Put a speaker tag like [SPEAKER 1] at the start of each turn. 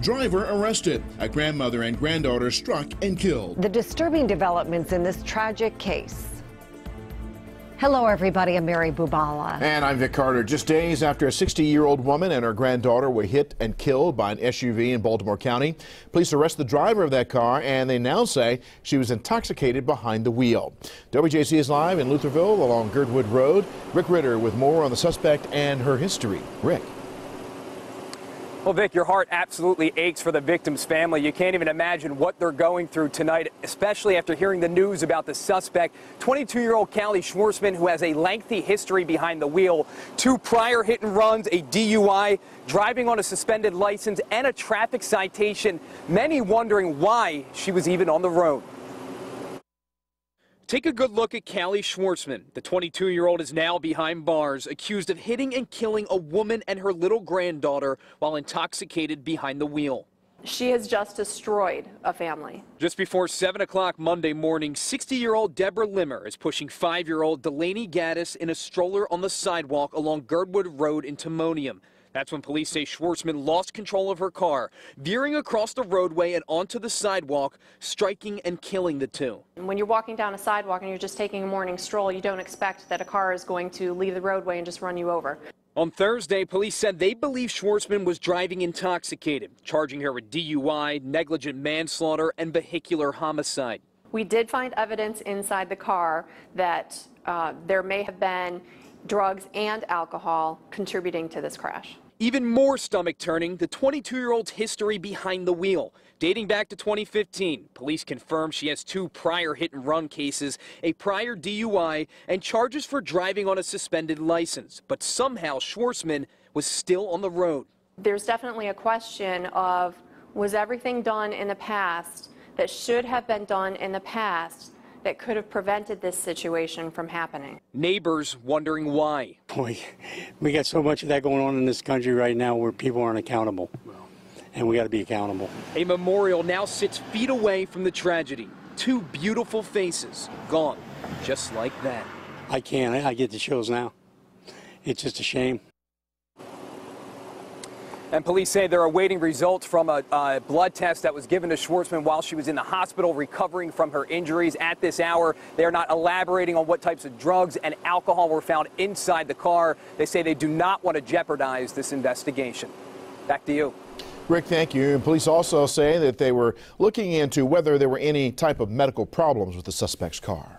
[SPEAKER 1] Driver arrested. A grandmother and granddaughter struck and killed.
[SPEAKER 2] The disturbing developments in this tragic case. Hello, everybody. I'm Mary Bubala.
[SPEAKER 3] And I'm Vic Carter. Just days after a 60-year-old woman and her granddaughter were hit and killed by an SUV in Baltimore County, police arrest the driver of that car, and they now say she was intoxicated behind the wheel. WJC is live in Lutherville along Girdwood Road. Rick Ritter with more on the suspect and her history. Rick.
[SPEAKER 4] Well, Vic, your heart absolutely aches for the victim's family. You can't even imagine what they're going through tonight, especially after hearing the news about the suspect, 22-year-old Callie Schwarzman, who has a lengthy history behind the wheel, 2 prior hit and runs, a DUI, driving on a suspended license, and a traffic citation. Many wondering why she was even on the road. Take a good look at Callie Schwarzman. The 22-year-old is now behind bars, accused of hitting and killing a woman and her little granddaughter while intoxicated behind the wheel.
[SPEAKER 5] She has just destroyed a family. Just
[SPEAKER 4] before 7 o'clock Monday morning, 60-year-old Deborah Limmer is pushing 5-year-old Delaney Gaddis in a stroller on the sidewalk along Girdwood Road in Timonium. That's when police say Schwarzman lost control of her car, veering across the roadway and onto the sidewalk, striking and killing the two.
[SPEAKER 5] When you're walking down a sidewalk and you're just taking a morning stroll, you don't expect that a car is going to leave the roadway and just run you over.
[SPEAKER 4] On Thursday, police said they believe Schwarzman was driving intoxicated, charging her with DUI, negligent manslaughter, and vehicular homicide.
[SPEAKER 5] We did find evidence inside the car that there may have been drugs and alcohol contributing to this crash.
[SPEAKER 4] Even more stomach-turning, the 22-year-old's history behind the wheel. Dating back to 2015, police confirmed she has 2 prior hit-and-run cases, a prior DUI, and charges for driving on a suspended license. But somehow Schwarzman was still on the road.
[SPEAKER 5] There's definitely a question of, was everything done in the past that should have been done in the past that could have prevented this situation from happening?
[SPEAKER 4] Neighbors wondering why.
[SPEAKER 6] Boy, we got so much of that going on in this country right now where people aren't accountable, and we got to be accountable.
[SPEAKER 4] A memorial now sits feet away from the tragedy. 2 beautiful faces gone, just like that.
[SPEAKER 6] I get the chills now. It's just a shame.
[SPEAKER 4] And police say they're awaiting results from a blood test that was given to Schwarzman while she was in the hospital recovering from her injuries. At this hour, they are not elaborating on what types of drugs and alcohol were found inside the car. They say they do not want to jeopardize this investigation. Back to you.
[SPEAKER 3] Rick, thank you. And police also say that they were looking into whether there were any type of medical problems with the suspect's car.